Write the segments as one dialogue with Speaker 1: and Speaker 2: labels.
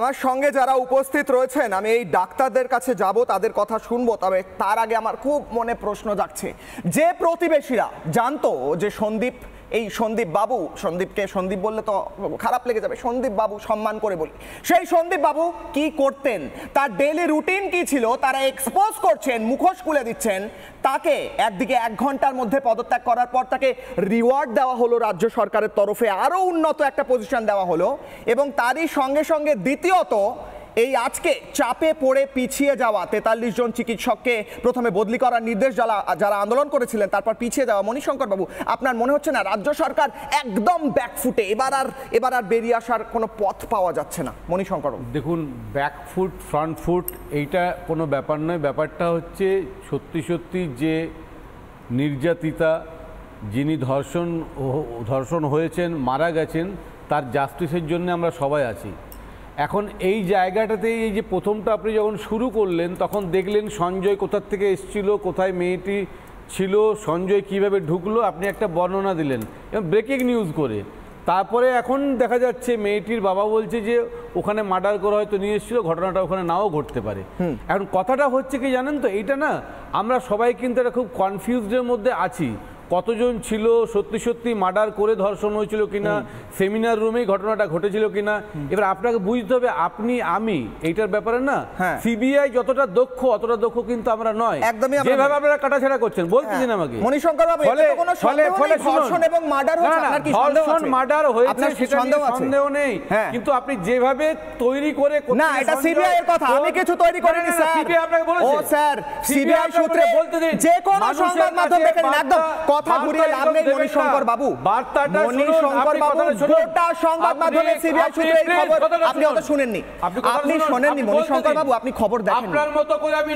Speaker 1: আমার সঙ্গে যারা উপস্থিত রয়েছেন আমি এই ডাক্তারদের কাছে যাব, তাদের কথা শুনবো। তবে তার আগে আমার খুব মনে প্রশ্ন জাগছে, যে প্রতিবেশীরা জানতো যে সন্দীপ বাবু, সন্দীপকে সন্দীপ বললে তো খারাপ লেগে যাবে, সন্দীপ বাবু সম্মান করে বলি, সেই সন্দীপ বাবু কি করতেন, তার ডেইলি রুটিন কি ছিল, তারা এক্সপোজ করছেন, মুখোশ খুলে দিচ্ছেন। তাকে একদিকে 1 ঘন্টার মধ্যে পদত্যাগ করার পর তাকে রিওয়ার্ড দেওয়া হলো রাজ্য সরকারের তরফে, আরো উন্নত একটা পজিশন দেওয়া হলো, এবং তারই সঙ্গে সঙ্গে দ্বিতীয়ত এই আজকে চাপে পড়ে পিছিয়ে যাওয়া 43 জন চিকিৎসককে প্রথমে বদলি করার নির্দেশ যারা আন্দোলন করেছিলেন, তারপর পিছিয়ে যাওয়া। মণিশঙ্কর বাবু, আপনার মনে হচ্ছে না রাজ্য সরকার একদম ব্যাকফুটে, এবার আর বেরিয়ে আসার কোনো পথ পাওয়া যাচ্ছে না? মণিশঙ্কর বাবু
Speaker 2: দেখুন, ব্যাকফুট ফ্রন্ট ফুট এইটা কোনো ব্যাপার নয়। ব্যাপারটা হচ্ছে সত্যি যে নির্যাতিতা, যিনি ধর্ষণ হয়েছেন, মারা গেছেন, তার জাস্টিসের জন্য আমরা সবাই আছি। এখন এই জায়গাটাতে এই যে প্রথমটা আপনি যখন শুরু করলেন, তখন দেখলেন সঞ্জয় কোথার থেকে এসেছিল, কোথায় মেয়েটি ছিল, সঞ্জয় কিভাবে ঢুকলো, আপনি একটা বর্ণনা দিলেন এবং ব্রেকিং নিউজ করে। তারপরে এখন দেখা যাচ্ছে মেয়েটির বাবা বলছে যে ওখানে মার্ডার করা হয়তো নিয়ে এসেছিল, ঘটনাটা ওখানে নাও ঘটতে পারে। এখন কথাটা হচ্ছে কি জানেন তো, এইটা না আমরা সবাই কিন্তু একটা খুব কনফিউজডের মধ্যে আছি। কতজন ছিল, সত্যি মার্ডার করে ধর্ষণ হয়েছিল কিনা, সেমিনার রুমেই ঘটনাটা ঘটেছিল কিনা। এবার আপনাকে বুঝতে হবে, আপনি আমি এইটার ব্যাপারে না সিবিআই যতটা দক্ষ অতটা দক্ষ কিন্তু আমরা নয়। যেভাবে আপনারা কাটাছেড়া করছেন, বলতেছেন আমাকে
Speaker 1: মণিশঙ্কর বাবু, ধর্ষণ এবং মার্ডার হয়েছে, আপনার কি
Speaker 2: ধর্ষণ মার্ডার হয়েছে সেটা সন্দেহ নেই, কিন্তু আপনি যেভাবে তৈরি করে,
Speaker 1: না এটা সিবিআই এর কথা, আমি কিছু তৈরি করিনি স্যার।
Speaker 2: সিবিআই আপনাকে বলেছে,
Speaker 1: ও স্যার সিবিআই সূত্রে বলতে দিন, যে কোন সংবাদ মাধ্যম দেখেন একদম কথা ঘুরিয়ে লাভ নেই। মণিশঙ্কর বাবু,
Speaker 2: বার্তাটা
Speaker 1: মণিশঙ্কর বাবু, গোটা সংবাদ মাধ্যমে সিবিআই সূত্রে এই খবর আপনি অত শুনেননি, আপনি শোনেননি মণিশঙ্কর বাবু, আপনি খবর দেখেন।
Speaker 2: আপনার মতো করে আমি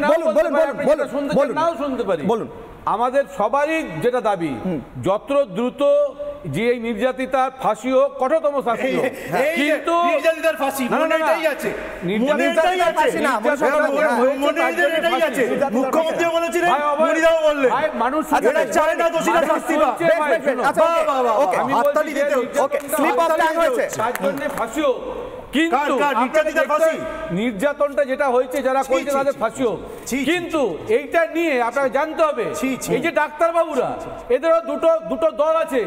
Speaker 2: নাও শুনতে পারি। বলুন, আমাদের সবারই যেটা দাবি, যত দ্রুত যে এই নির্যাতিতার ফাঁসি হোক, কঠোরতম শাস্তি হোক, কিন্তু নির্যাতিতার ফাঁসি এটাই আছে, নির্যাতিতার ফাঁসি না, এটাই আছে। মুখ্যমন্ত্রী বলেছিলেন, মনিরাও বললেন, মানুষ এটা চায় না দোষীরা শাস্তি পায়।
Speaker 1: আচ্ছা ওকে, আমি হাততালি দিতে ওকে, স্লিপ অফ টাং হয়েছে,
Speaker 2: তার জন্য ফাঁসি হোক, কিন্তু নির্যাতনটা যেটা হয়েছে যারা করছে তাদের ফাঁসি হোক। কিন্তু এইটা নিয়ে আপনাকে জানতে হবে, এই যে ডাক্তারবাবুরা, এদেরও দুটো দল আছে,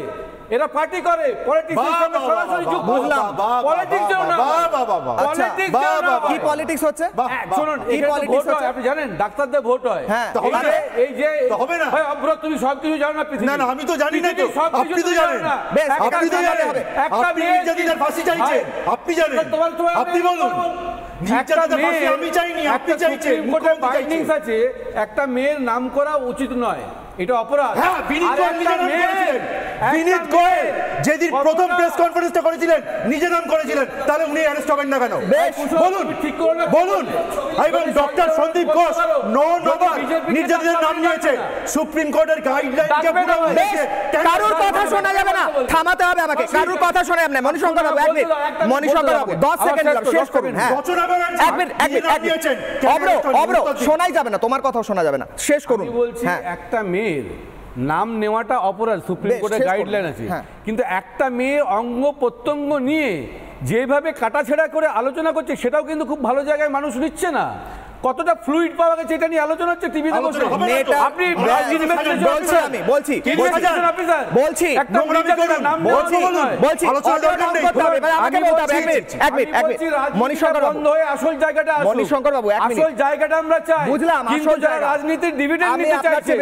Speaker 2: এরা পার্টি করে, পলিটিক্সের সঙ্গে সরাসরি যুক্ত।
Speaker 1: বুঝলাম,
Speaker 2: পলিটিক্স যেন না,
Speaker 1: কি পলিটিক্স হচ্ছে
Speaker 2: শুনুন, এখানে ভোট হয়, আপনি জানেন ডাক্তারদের ভোট হয়, এই যে হবে না ভাই, অব্রত তুমি সবকিছু জানো না পৃথিবী?
Speaker 3: না আমি তো জানি না, তো আপনি তো জানেন, আপনি তো জানেন,
Speaker 2: একটা
Speaker 3: নির্যাতিতার ফাঁসি চাইছেন, আপনি জানেন, আপনি বলুন। আমি চাইনি, আপনি চাইছেন,
Speaker 2: কোর্টের বাইন্ডিংস আছে, একটা মেয়ের নাম করা উচিত নয়, এটা অপরাধ।
Speaker 3: হ্যাঁ, বিনীত গোয়েল যেদিন প্রথম প্রেস কনফারেন্সটা করেছিলেন নিজে নাম করেছিলেন, তাহলে উনি অ্যারেস্ট হবেন না কেন? বলুন বলুন। এবং ডক্টর সন্দীপ ঘোষ নির্যাতিতার নাম নিয়েছে, সুপ্রিম কোর্টের গাইডলাইনকে পুরো
Speaker 1: কারোর কথা শোনা যাবে না, থামাতে হবে আমাকে, কারোর কথা শোনা যাবে না। মণিশঙ্কর বাবু 1 মিনিট, মণিশঙ্কর বাবু 10 সেকেন্ড শেষ করুন। হ্যাঁ 1 মিনিট, অব্র শোনাই যাবে না, তোমার কথাও শোনা যাবে না, শেষ করুন।
Speaker 2: হ্যাঁ, একটা মেয়ের নাম নেওয়াটা অপরাধ, সুপ্রিম কোর্টের গাইডলাইন আছে, কিন্তু একটা মেয়ে অঙ্গ প্রত্যঙ্গ নিয়ে যেভাবে কাটাছেড়া করে আলোচনা করছে, সেটাও কিন্তু খুব ভালো জায়গায় মানুষ নিচ্ছে না। কতটা ফ্লুইড পাওয়া গেছে এটা নিয়ে আলোচনা হচ্ছে টিভিতে বসে। আপনি আসল জায়গাটা আমরা চাই, বুঝলাম, আসল জায়গা রাজনীতির ডিভিডেন্ড নিতে চাইছে,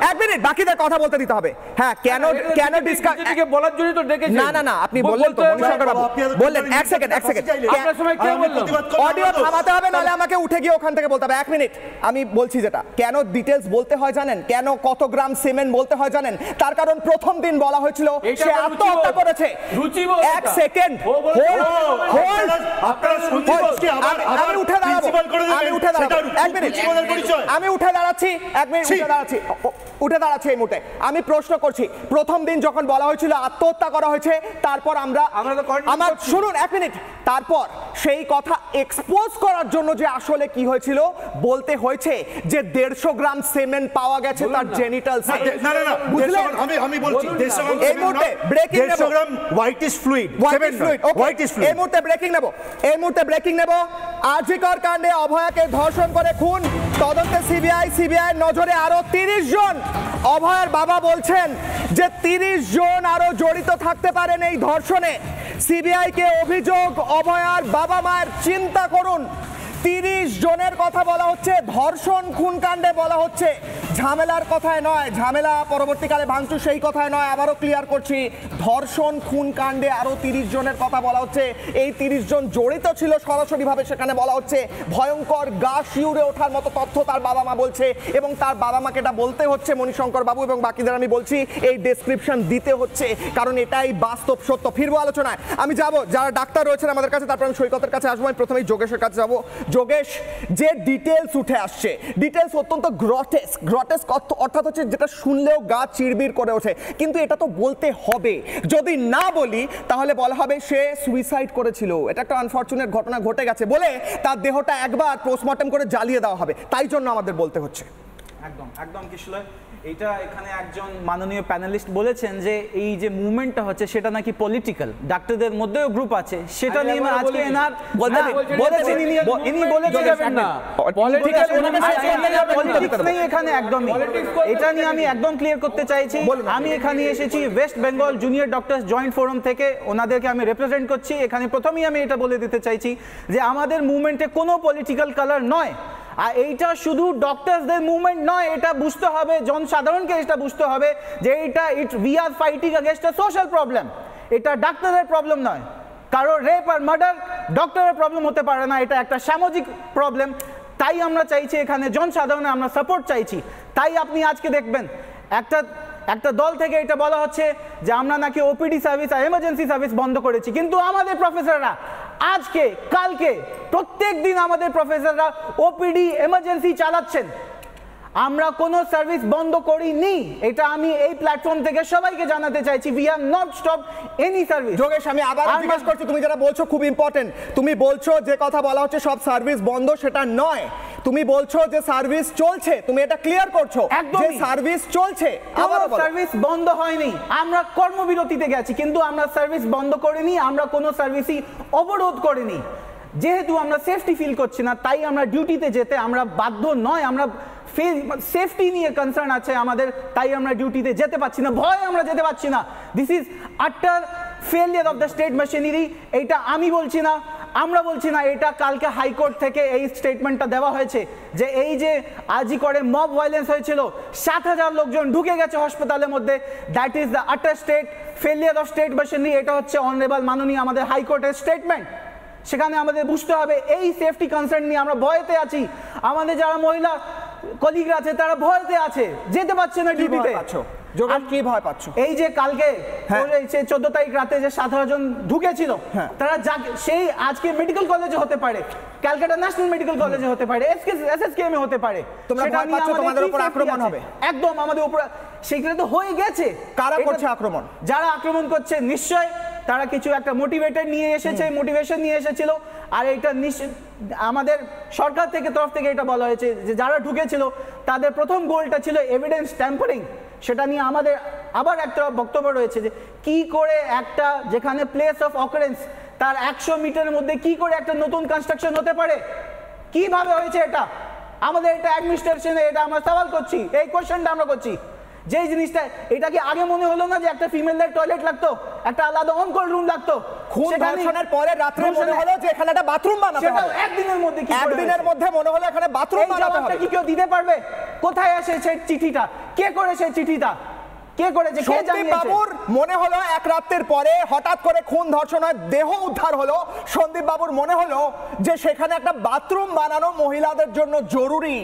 Speaker 1: এক মিনিট বাকিদের কথা বলতে দিতে হবে। হ্যাঁ, কেন ডিসকাস
Speaker 2: বলার জন্য তো ডেকেছি।
Speaker 1: না আপনি বললেন তো মণিশঙ্কর বাবু, বললেন। এক সেকেন্ড অডিও থামাতে হবে, নাহলে আমাকে উঠে গিয়ে ওখান থেকে বলতে হবে। 1 মিনিট, আমি বলছি যেটা, কেন ডিটেলস বলতে হয় জানেন, কেন কত গ্রাম সিমেন্ট বলতে হয় জানেন? তার কারণ প্রথম দিন বলা হয়েছিল সে আত্মহত্যা করেছে। 1 সেকেন্ড, আমি উঠে দাঁড়াচ্ছি, 1 মিনিট উঠে দাঁড়াচ্ছি এই মুহূর্তে। আমি প্রশ্ন করছি, প্রথম দিন যখন বলা হয়েছিল আত্মহত্যা করা হয়েছে, তারপর আমরা শুনুন 1 মিনিট, তারপর সেই কথা এক্সপোজ করার জন্য যে আসলে কি হয়েছিল বলতে হয়েছে যে 150 গ্রাম সিমেন্ট পাওয়া গেছে তার জেনিটালসে।
Speaker 3: না না না, বুঝলেন? আমি বলছি 150 গ্রাম
Speaker 1: এই মুহূর্তে ব্রেকিং নেব,
Speaker 3: 150 গ্রাম হোয়াইটিশ ফ্লুইড, হোয়াইটিশ ফ্লুইড।
Speaker 1: এই মুহূর্তে ব্রেকিং নেব। আরজিকর কাণ্ডে অভয়াকে ধর্ষণ করে খুন, তদন্তে সিবিআই নজরে আরো 30 জন। অভয়ার বাবা বলছেন যে 30 জন আরো জড়িত থাকতে পারেন এই ধর্ষণে। সিবিআই কে অভিযোগ, অভয়ার বাবা মায়ের চিন্তা করুন। 30 জনের কথা বলা হচ্ছে, ধর্ষণ খুন কাণ্ডে বলা হচ্ছে, ঝামেলার কথায় নয়, ঝামেলা পরবর্তীকালে ভাঙচুর সেই কথায় নয়। আবারও ক্লিয়ার করছি, ধর্ষণ খুন কাণ্ডে আরো 30 জনের কথা বলা হচ্ছে। এই 30 জন জড়িত ছিল সরাসরিভাবে, সেখানে বলা হচ্ছে। ভয়ঙ্কর গা শিউরে ওঠার মতো তথ্য তার বাবা মা বলছে, এবং তার বাবা মাকে এটা বলতে হচ্ছে। মণিশঙ্কর বাবু এবং বাকিদের আমি বলছি এই ডেসক্রিপশন দিতে হচ্ছে, কারণ এটাই বাস্তব সত্য। ফিরবো আলোচনায়, আমি যাব যারা ডাক্তার রয়েছেন আমাদের কাছে, তারপর আমি সৈকতের কাছে আসবো। আমি প্রথমেই যোগেশের কাছে যাব। যোগেশ, যে ডিটেলস উঠে আসছে, ডিটেলস অত্যন্ত গ্রটেস্ক অর্থাৎ হচ্ছে যেটা শুনলেও গা চিড়বিড় করে ওঠে। কিন্তু এটা তো বলতে হবে, যদি না বলি তাহলে বলা হবে সে সুইসাইড করেছিল, এটা একটা আনফরচুনেট ঘটনা ঘটে গেছে বলে তার দেহটা একবার পোস্টমর্টম করে জ্বালিয়ে দেওয়া হবে, তাই জন্য আমাদের বলতে হচ্ছে।
Speaker 4: একদম কিশোর, এটা এখানে একজন মাননীয় প্যানেলিস্ট বলেছেন যে এই যে মুভমেন্টটা হচ্ছে সেটা নাকি পলিটিক্যাল, ডাক্তারদের মধ্যেও গ্রুপ আছে, সেটা নিয়ে আজকে এনার বলেছেন, ইনি বলেছেন না পলিটিক্স নেই এখানে, একদমই। এটা নিয়ে আমি একদম ক্লিয়ার করতে চাইছি। আমি এখানে এসেছি West Bengal junior doctors joint forum থেকে, ওনাদেরকে আমি রিপ্রেজেন্ট করছি। এখানে প্রথমেই আমি এটা বলে দিতে চাইছি যে আমাদের মুভমেন্টে কোনো পলিটিক্যাল কালার নয়। আর এইটা শুধু ডক্টরসদের মুভমেন্ট নয়, এটা বুঝতে হবে, জনসাধারণকে এটা বুঝতে হবে যে এটা we are fighting against a social problem. এটা ডাক্তারের প্রবলেম নয়, কারো রেপ আর মার্ডার ডক্টরের প্রবলেম হতে পারে না, এটা একটা সামাজিক প্রবলেম। তাই আমরা চাইছি এখানে জনসাধারণের আমরা সাপোর্ট চাইছি। তাই আপনি আজকে দেখবেন একটা দল থেকে এটা বলা হচ্ছে যে আমরা নাকি ওপিডি সার্ভিস আর এমার্জেন্সি সার্ভিস বন্ধ করেছি, কিন্তু আমাদের প্রফেসররা আজকে কালকে প্রত্যেক দিন আমাদের প্রফেসররা ওপিডি এমার্জেন্সি চালাচ্ছেন। আমরা কোনো সার্ভিস বন্ধ করিনি, এটা আমি এই প্ল্যাটফর্ম থেকে সবাইকে জানাতে চাইছি। We have not stop any service.
Speaker 1: Yogesh, আমি আবার জিজ্ঞেস করছি, তুমি যেটা বলছো খুব ইম্পর্টেন্ট। তুমি বলছো যে কথা বলা হচ্ছে সব সার্ভিস বন্ধ, সেটা নয়। তুমি বলছো যে সার্ভিস চলছে, তুমি এটা ক্লিয়ার করছো যে সার্ভিস চলছে।
Speaker 4: আমার সার্ভিস বন্ধ হয়নি, আমরা কর্মবিরতিতে গেছি, কিন্তু আমরা সার্ভিস বন্ধ করিনি, আমরা কোনো সার্ভিসই অবরোধ করিনি। যেহেতু আমরা সেফটি ফিল করছি না, তাই আমরা ডিউটিতে যেতে আমরা বাধ্য নয়। আমরা সেফটি নিয়ে কনসার্ন আছে আমাদের, তাই আমরা ডিউটিতে যেতে পারছি না, ভয় আমরা যেতে পারছি না। দিস ইজ আটার failure of the state machinery. এইটা আমি বলছি না, আমরা বলছি না, এটা কালকে হাইকোর্ট থেকে এই স্টেটমেন্টটা দেওয়া হয়েছে যে এই যে আজই করে মব ভায়োলেন্স হয়েছিল, 7,000 লোকজন ঢুকে গেছে হাসপাতালের মধ্যে, দ্যাট ইজ দ্য আটার state failure of state machinery. এটা হচ্ছে অনারেবল মাননীয় আমাদের হাইকোর্টের স্টেটমেন্ট। সেখানে আমাদের বুঝতে হবে এই সেফটি কনসার্ন নিয়ে আমরা ভয়তে আছি। আমাদের যারা মহিলা কলিগরা আছে তারা ভয়তে আছে, যেতে পারছে না ডিউটিতে।
Speaker 1: কি ভয় পাচ্ছ?
Speaker 4: এই যে কালকে 14 তারিখ রাতে যে 17 জন ঢুকেছিল, তারা সেই আজকে মেডিকেল কলেজে হতে পারে, ক্যালকাটা ন্যাশনাল মেডিকেল কলেজে হতে পারে, এসএসকেএম এ হতে পারে।
Speaker 1: তোমরা ভয় পাচ্ছ তোমাদের উপর আক্রমণ হবে?
Speaker 4: একদম আমাদের উপর সেখানে তো হয়ে গেছে।
Speaker 1: কারা করছে আক্রমণ? যারা
Speaker 4: আক্রমণ করছে নিশ্চয় তারা কিছু একটা মোটিভেটেড নিয়ে এসেছে, মোটিভেশন নিয়ে এসেছিল। আর এটা আমাদের সরকার থেকে তরফ থেকে এটা বলা হয়েছে যে যারা ঢুকেছিল তাদের প্রথম গোলটা ছিল এভিডেন্স ট্যাম্পারিং। সেটা নিয়ে আমাদের আবার একটা বক্তব্য রয়েছে যে কি করে একটা যেখানে প্লেস অফ অকারেন্স তার 100 মিটারের মধ্যে কি করে একটা নতুন কনস্ট্রাকশন হতে পারে, কিভাবে হয়েছে এটা। আমাদের এটা অ্যাডমিনিস্ট্রেশনে এটা আমরা সওয়াল করছি, এই কোশ্চেনটা আমরা করছি। যে জিনিসটা এটা কি আগে মনে হলো না যে একটা ফিমেলদের টয়লেট লাগতো, একটা আলাদা অন কল রুম লাগতো?
Speaker 1: খুন ধর্ষণের পরে রাতে মনে হলো যে এখানে একটা বাথরুম বানাতে হবে,
Speaker 4: একদিনের মধ্যে কি
Speaker 1: একদিনের মধ্যে মনে হলো এখানে বাথরুম বানাতে হবে।
Speaker 4: কি কেউ দিতে পারবে? কোথায় আসে সেই চিঠিটা? কে করেছে চিঠিটা? কে করেছে? কে জানিয়েছে?
Speaker 1: বাবুর মনে হলো এক রাতের পরে হঠাৎ করে খুন ধর্ষণ হয়, দেহ উদ্ধার হলো। সন্দীপ বাবুর মনে হলো যে সেখানে একটা বাথরুম বানানো মহিলাদের জন্য জরুরি।